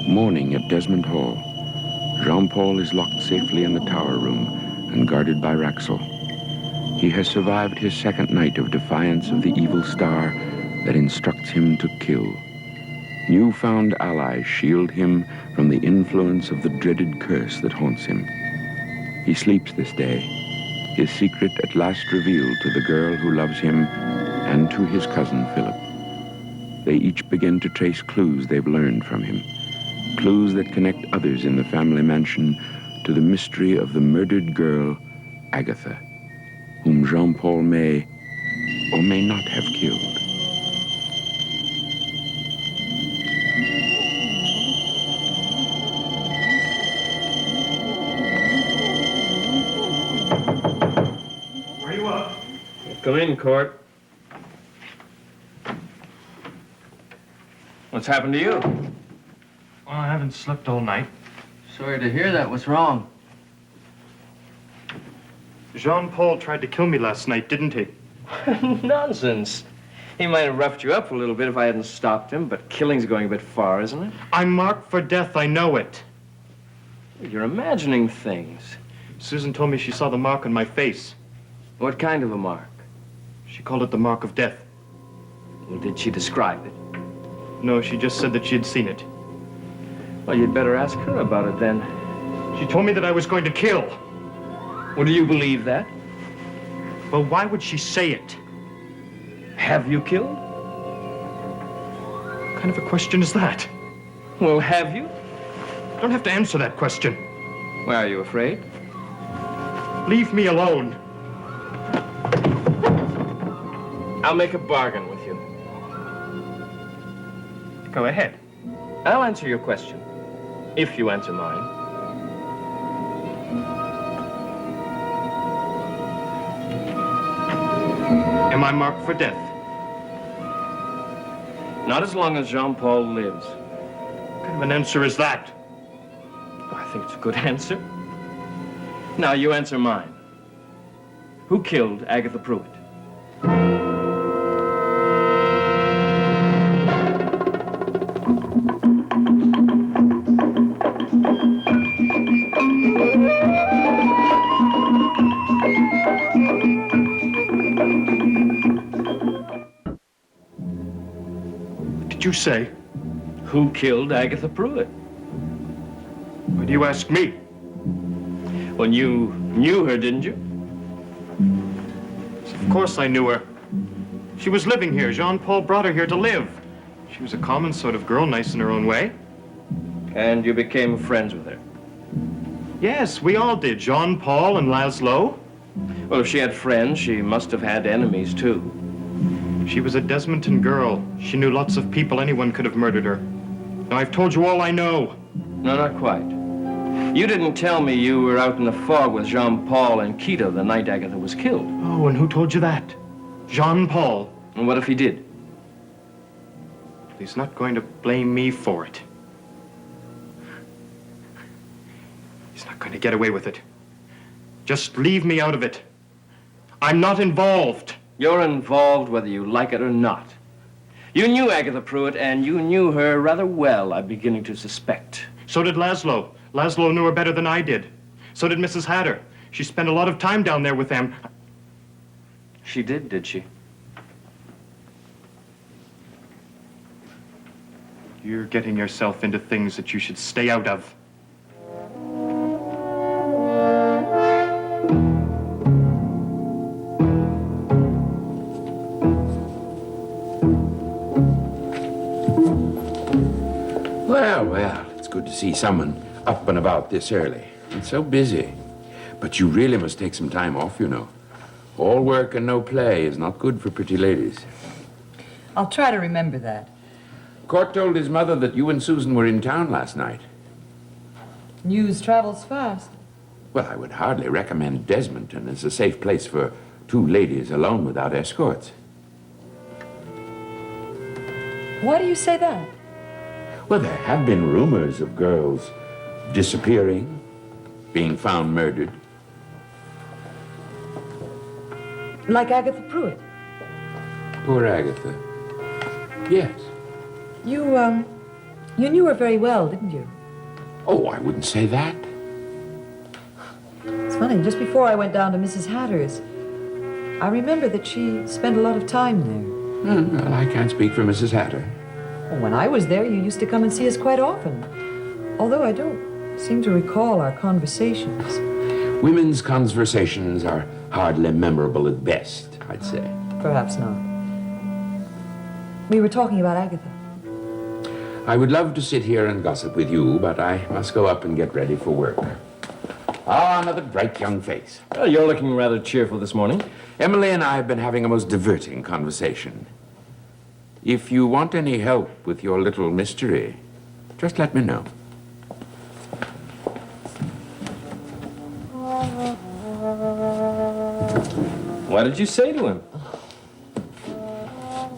Morning at Desmond Hall. Jean-Paul is locked safely in the tower room and guarded by Raxel. He has survived his second night of defiance of the evil star that instructs him to kill. Newfound allies shield him from the influence of the dreaded curse that haunts him. He sleeps this day, his secret at last revealed to the girl who loves him and to his cousin Philip. They each begin to trace clues they've learned from him, clues that connect others in the family mansion to the mystery of the murdered girl, Agatha, whom Jean-Paul may or may not have killed. Are you up? Come in, Court. What's happened to you? Well, I haven't slept all night. Sorry to hear that. What's wrong? Jean-Paul tried to kill me last night, didn't he? Nonsense. He might have roughed you up a little bit if I hadn't stopped him, but killing's going a bit far, isn't it? I'm marked for death, I know it. You're imagining things. Susan told me she saw the mark on my face. What kind of a mark? She called it the mark of death. Well, did she describe it? No, she just said that she had seen it. Well, you'd better ask her about it then. She told me that I was going to kill. Well, do you believe that? Well, why would she say it? Have you killed? What kind of a question is that? Well, have you? You don't have to answer that question. Why, are you afraid? Leave me alone. I'll make a bargain with you. Go ahead. I'll answer your question, if you answer mine. Am I marked for death? Not as long as Jean-Paul lives. What kind of an answer is that? I think it's a good answer. Now, you answer mine. Who killed Agatha Pruitt? What did you say? Who killed Agatha Pruitt? Why do you ask me? Well, you knew her, didn't you? Of course I knew her. She was living here. Jean-Paul brought her here to live. She was a common sort of girl, nice in her own way. And you became friends with her? Yes, we all did. Jean-Paul and Laszlo. Well, if she had friends, she must have had enemies, too. She was a Desmonton girl. She knew lots of people. Anyone could have murdered her. Now, I've told you all I know. No, not quite. You didn't tell me you were out in the fog with Jean-Paul and Kita the night Agatha was killed. Oh, and who told you that? Jean-Paul. And what if he did? He's not going to blame me for it. He's not going to get away with it. Just leave me out of it. I'm not involved. You're involved whether you like it or not. You knew Agatha Pruitt, and you knew her rather well, I'm beginning to suspect. So did Laszlo. Laszlo knew her better than I did. So did Mrs. Hatter. She spent a lot of time down there with them. She did she? You're getting yourself into things that you should stay out of. Well, it's good to see someone up and about this early. It's so busy. But you really must take some time off, you know. All work and no play is not good for pretty ladies. I'll try to remember that. Court told his mother that you and Susan were in town last night. News travels fast. Well, I would hardly recommend Desmonton as a safe place for two ladies alone without escorts. Why do you say that? Well, there have been rumors of girls disappearing, being found murdered. Like Agatha Pruitt. Poor Agatha. Yes. You You knew her very well, didn't you? Oh, I wouldn't say that. It's funny, just before I went down to Mrs. Hatter's, I remember that she spent a lot of time there. Well, I can't speak for Mrs. Hatter. Well, when I was there, you used to come and see us quite often. Although I don't seem to recall our conversations. Women's conversations are hardly memorable at best, I'd say. Perhaps not. We were talking about Agatha. I would love to sit here and gossip with you, but I must go up and get ready for work. Ah, another bright young face. Well, you're looking rather cheerful this morning. Emily and I have been having a most diverting conversation. If you want any help with your little mystery, just let me know. What did you say to him?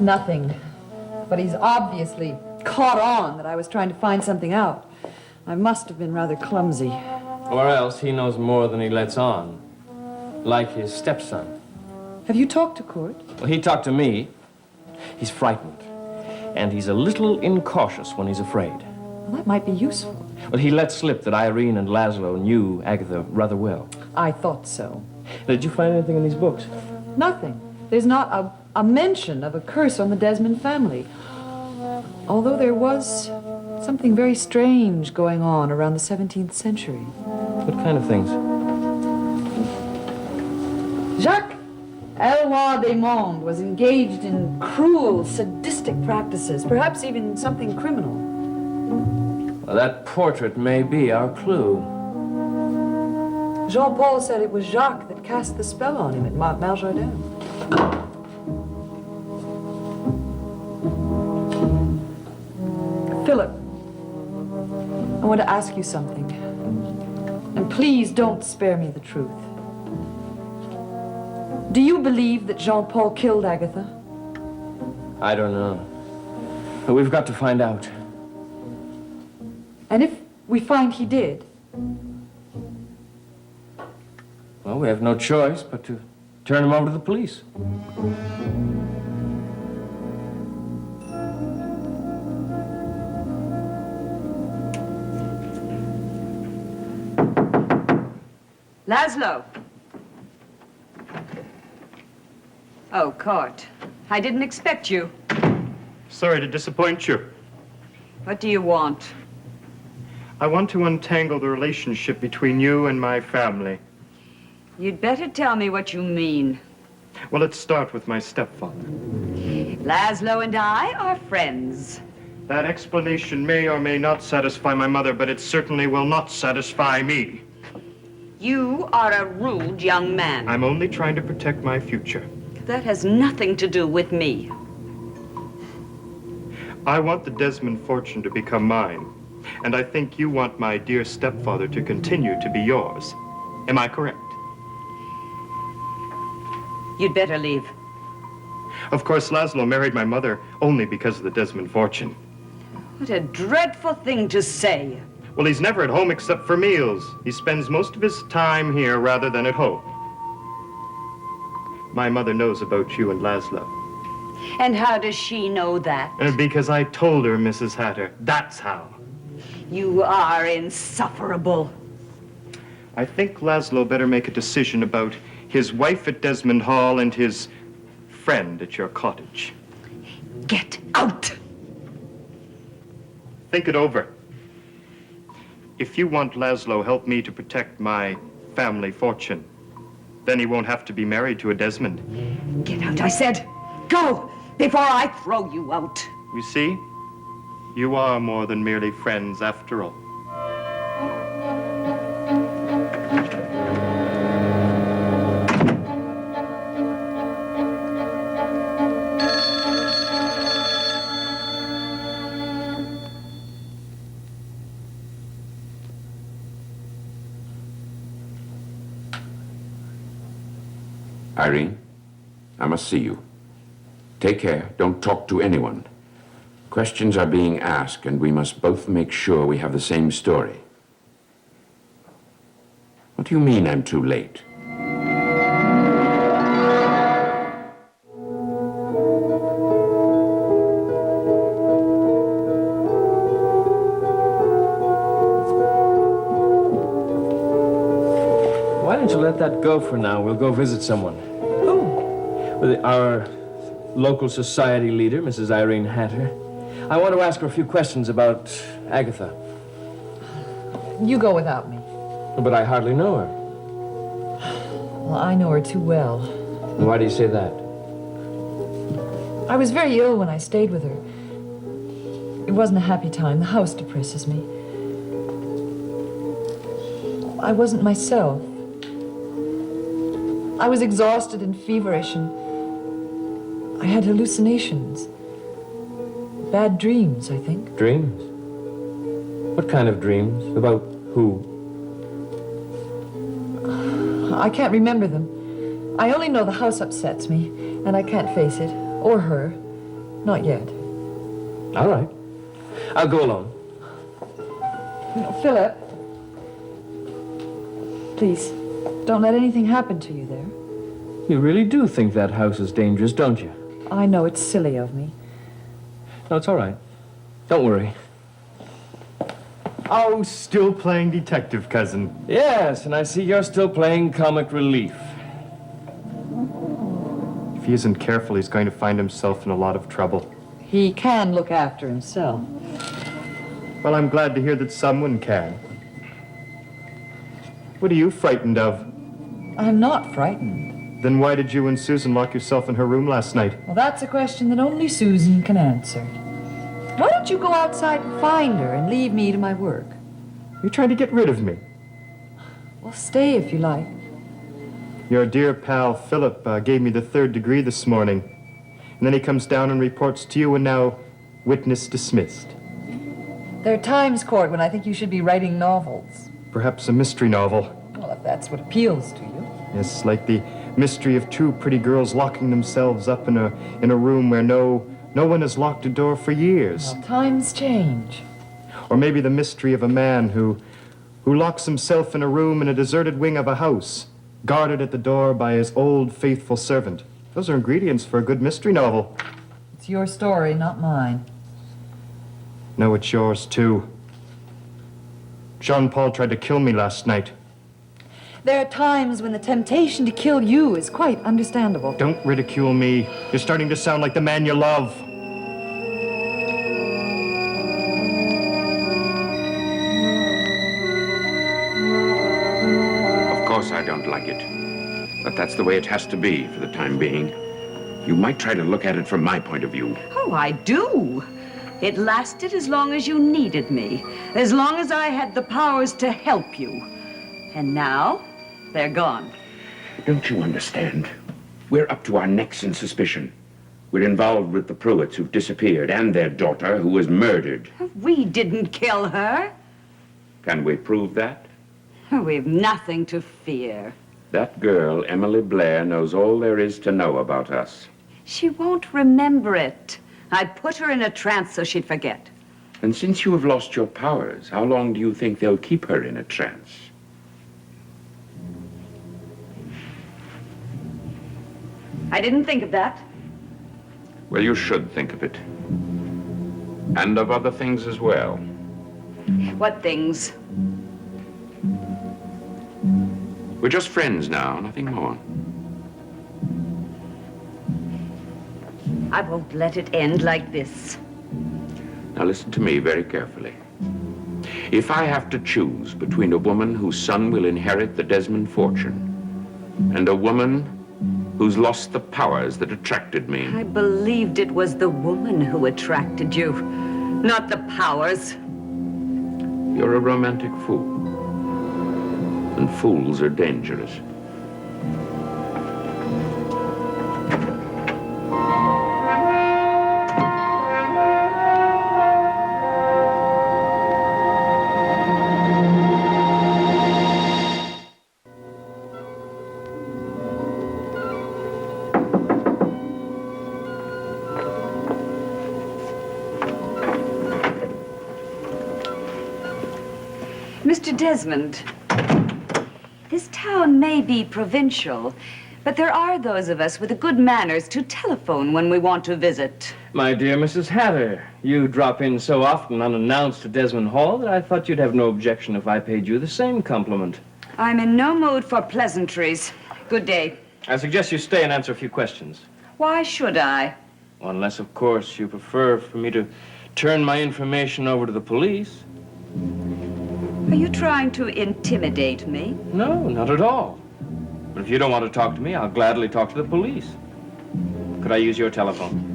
Nothing. But he's obviously caught on that I was trying to find something out. I must have been rather clumsy. Or else he knows more than he lets on. Like his stepson. Have you talked to Kurt? Well, he talked to me. He's frightened. And he's a little incautious when he's afraid. Well, that might be useful. Well, he let slip that Irene and Laszlo knew Agatha rather well. I thought so. Did you find anything in these books? Nothing. There's not a mention of a curse on the Desmond family. Although there was something very strange going on around the 17th century. What kind of things? Jacques Eloi Desmondes was engaged in cruel, sadistic practices, perhaps even something criminal. Well, that portrait may be our clue. Jean-Paul said it was Jacques that cast the spell on him at Maljardin. Philip, I want to ask you something. And please don't spare me the truth. Do you believe that Jean-Paul killed Agatha? I don't know. But we've got to find out. And if we find he did, Well, we have no choice but to turn him over to the police. Laszlo. Oh, Kurt. I didn't expect you. Sorry to disappoint you. What do you want? I want to untangle the relationship between you and my family. You'd better tell me what you mean. Well, let's start with my stepfather. Laszlo and I are friends. That explanation may or may not satisfy my mother, but it certainly will not satisfy me. You are a rude young man. I'm only trying to protect my future. That has nothing to do with me. I want the Desmond fortune to become mine, and I think you want my dear stepfather to continue to be yours. Am I correct? You'd better leave. Of course, Laszlo married my mother only because of the Desmond fortune. What a dreadful thing to say. Well, he's never at home except for meals. He spends most of his time here rather than at home. My mother knows about you and Laszlo. And how does she know that? Because I told her, Mrs. Hatter. That's how. You are insufferable. I think Laszlo better make a decision about his wife at Desmond Hall and his friend at your cottage. Get out! Think it over. If you want Laszlo help me to protect my family fortune, then he won't have to be married to a Desmond. Get out, I said. Go, before I throw you out. You see, you are more than merely friends after all. Irene, I must see you. Take care. Don't talk to anyone. Questions are being asked, and we must both make sure we have the same story. What do you mean I'm too late? don't you let that go for now. We'll go visit someone. Who? With our local society leader, Mrs. Irene Hatter. I want to ask her a few questions about Agatha. You go without me. But I hardly know her. Well, I know her too well. Why do you say that? I was very ill when I stayed with her. It wasn't a happy time. The house depresses me. I wasn't myself. I was exhausted and feverish, and I had hallucinations. Bad dreams, I think. Dreams? What kind of dreams? About who? I can't remember them. I only know the house upsets me, and I can't face it. Or her. Not yet. All right. I'll go alone. Philip. Please, don't let anything happen to you there. You really do think that house is dangerous, don't you? I know it's silly of me. No, it's all right. Don't worry. Oh, still playing detective, cousin. Yes, and I see you're still playing comic relief. If he isn't careful, he's going to find himself in a lot of trouble. He can look after himself. Well, I'm glad to hear that someone can. What are you frightened of? I'm not frightened. Then why did you and Susan lock yourself in her room last night? Well, that's a question that only Susan can answer. Why don't you go outside and find her and leave me to my work? You're trying to get rid of me. Well, stay if you like. Your dear pal Philip gave me the 3rd degree this morning. And then he comes down and reports to you, and now witness dismissed. There are times, Court, when I think you should be writing novels. Perhaps a mystery novel. Well, if that's what appeals to you. Yes, like the mystery of 2 pretty girls locking themselves up in a room where no one has locked a door for years. Well, times change. Or maybe the mystery of a man who locks himself in a room in a deserted wing of a house, guarded at the door by his old faithful servant. Those are ingredients for a good mystery novel. It's your story, not mine. No, it's yours, too. Jean-Paul tried to kill me last night. There are times when the temptation to kill you is quite understandable. Don't ridicule me. You're starting to sound like the man you love. Of course I don't like it. But that's the way it has to be for the time being. You might try to look at it from my point of view. Oh, I do. It lasted as long as you needed me, as long as I had the powers to help you. And now, they're gone. Don't you understand? We're up to our necks in suspicion. We're involved with the Pruitts who've disappeared and their daughter who was murdered. We didn't kill her. Can we prove that? We've nothing to fear. That girl, Emily Blair, knows all there is to know about us. She won't remember it. I put her in a trance so she'd forget. And since you have lost your powers, how long do you think they'll keep her in a trance? I didn't think of that. Well, you should think of it. And of other things as well. What things? We're just friends now, nothing more. I won't let it end like this. Now listen to me very carefully. If I have to choose between a woman whose son will inherit the Desmond fortune and a woman who's lost the powers that attracted me, I believed it was the woman who attracted you, not the powers. you're a romantic fool. And fools are dangerous. Mr. Desmond, this town may be provincial, but there are those of us with the good manners to telephone when we want to visit. My dear Mrs. Hatter, you drop in so often unannounced to Desmond Hall that I thought you'd have no objection if I paid you the same compliment. I'm in no mood for pleasantries. Good day. I suggest you stay and answer a few questions. Why should I? Unless, of course, you prefer for me to turn my information over to the police. Are you trying to intimidate me? No, not at all. But if you don't want to talk to me, I'll gladly talk to the police. Could I use your telephone?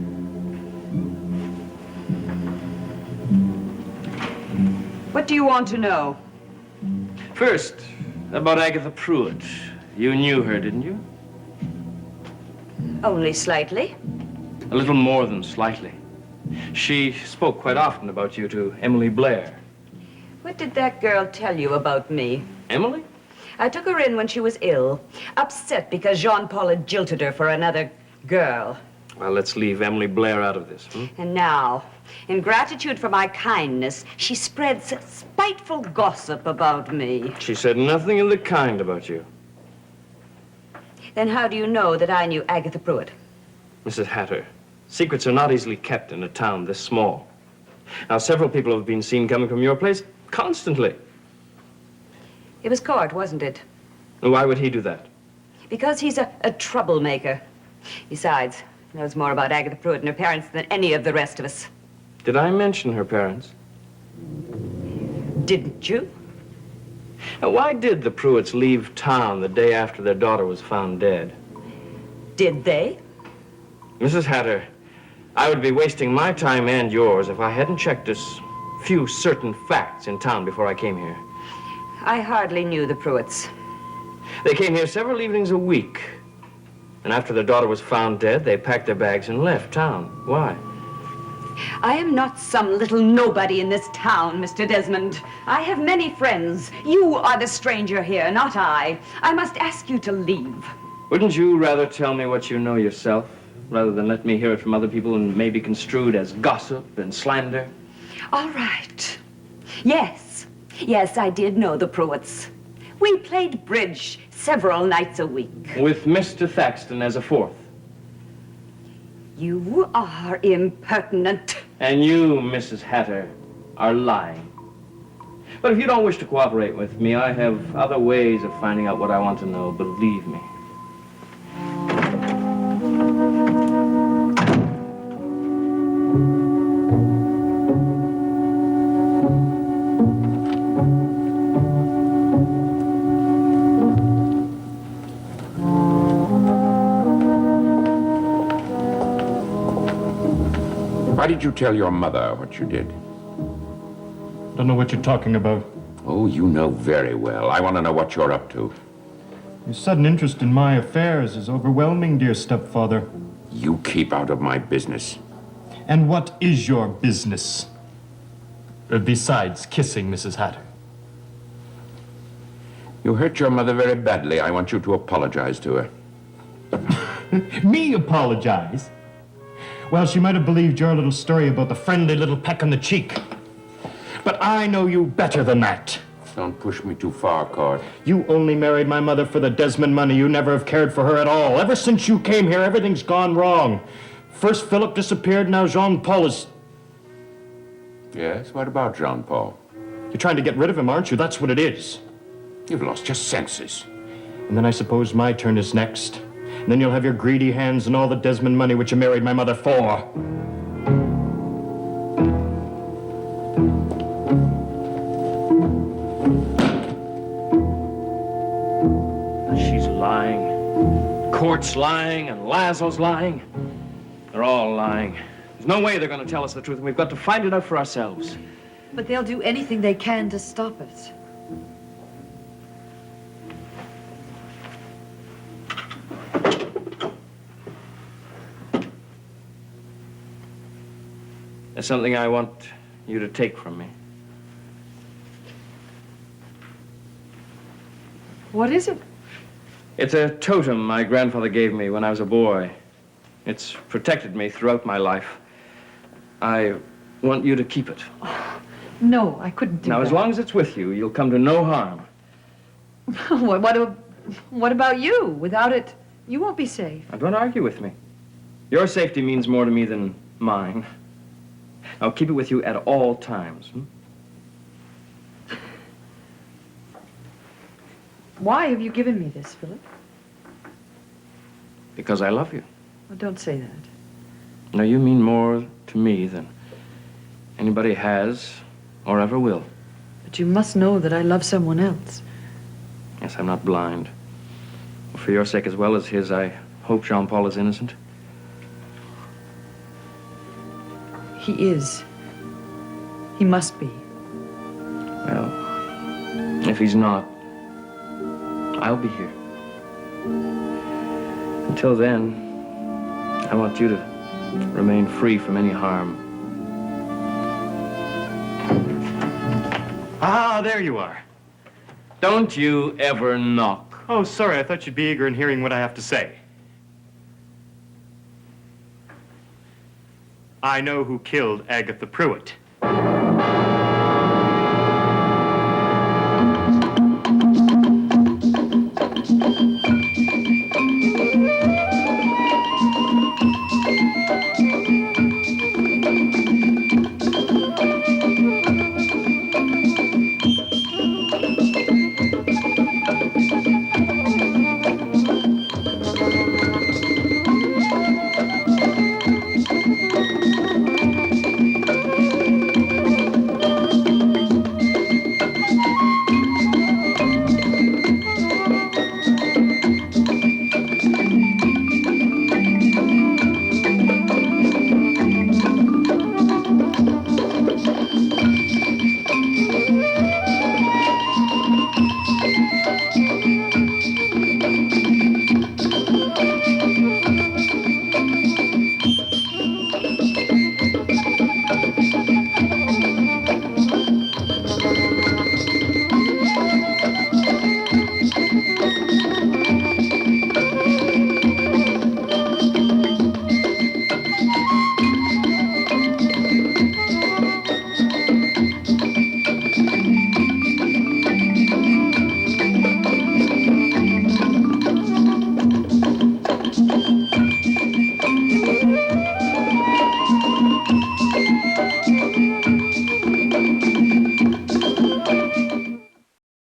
What do you want to know? First, about Agatha Pruitt. You knew her, didn't you? Only slightly. A little more than slightly. She spoke quite often about you to Emily Blair. What did that girl tell you about me? Emily? I took her in when she was ill, upset because Jean-Paul had jilted her for another girl. Well, let's leave Emily Blair out of this, And now, in gratitude for my kindness, she spreads spiteful gossip about me. She said nothing of the kind about you. Then how do you know that I knew Agatha Pruitt? Mrs. Hatter, secrets are not easily kept in a town this small. Now, several people have been seen coming from your place constantly. It was Court, wasn't it? Why would he do that? Because he's a troublemaker. Besides, he knows more about Agatha Pruitt and her parents than any of the rest of us. Did I mention her parents? Didn't you? Now, why did the Pruitts leave town the day after their daughter was found dead? Did they? Mrs. Hatter, I would be wasting my time and yours if I hadn't checked a few certain facts in town before I came here. I hardly knew the Pruitts. They came here several evenings a week. And after their daughter was found dead, they packed their bags and left town. Why? I am not some little nobody in this town, Mr. Desmond. I have many friends. You are the stranger here, not I. I must ask you to leave. Wouldn't you rather tell me what you know yourself, rather than let me hear it from other people and maybe construed as gossip and slander? All right. Yes. Yes, I did know the Pruitts. We played bridge several nights a week. With Mr. Thaxton as a fourth. You are impertinent. And you, Mrs. Hatter, are lying. But if you don't wish to cooperate with me, I have other ways of finding out what I want to know, believe me. Why did you tell your mother what you did? Don't know what you're talking about. Oh, you know very well. I want to know what you're up to. Your sudden interest in my affairs is overwhelming, dear stepfather. You keep out of my business. And what is your business? Besides kissing Mrs. Hatter. You hurt your mother very badly. I want you to apologize to her. Me apologize? Well, she might have believed your little story about the friendly little peck on the cheek. But I know you better than that. Don't push me too far, Cord. You only married my mother for the Desmond money. You never have cared for her at all. Ever since you came here, everything's gone wrong. First Philip disappeared, now Jean-Paul is... Yes, what about Jean-Paul? You're trying to get rid of him, aren't you? That's what it is. You've lost your senses. And then I suppose my turn is next. And then you'll have your greedy hands and all the Desmond money which you married my mother for. She's lying. Court's lying, and Laszlo's lying. They're all lying. There's no way they're going to tell us the truth, and we've got to find it out for ourselves. But they'll do anything they can to stop it. There's something I want you to take from me. What is it? It's a totem my grandfather gave me when I was a boy. It's protected me throughout my life. I want you to keep it. No, I couldn't do Now, that. as long as it's with you, you'll come to no harm. What about you? Without it, you won't be safe. Now, don't argue with me. Your safety means more to me than mine. Now, keep it with you at all times. Why have you given me this, Philip? Because I love you. Well, don't say that. Now, you mean more to me than anybody has or ever will. But you must know that I love someone else. Yes, I'm not blind. For your sake as well as his, I hope Jean-Paul is innocent. He is. He must be. Well, if he's not, I'll be here. Until then, I want you to remain free from any harm. Ah, there you are. Don't you ever knock. Oh, sorry, I thought you'd be eager in hearing what I have to say. I know who killed Agatha Pruitt.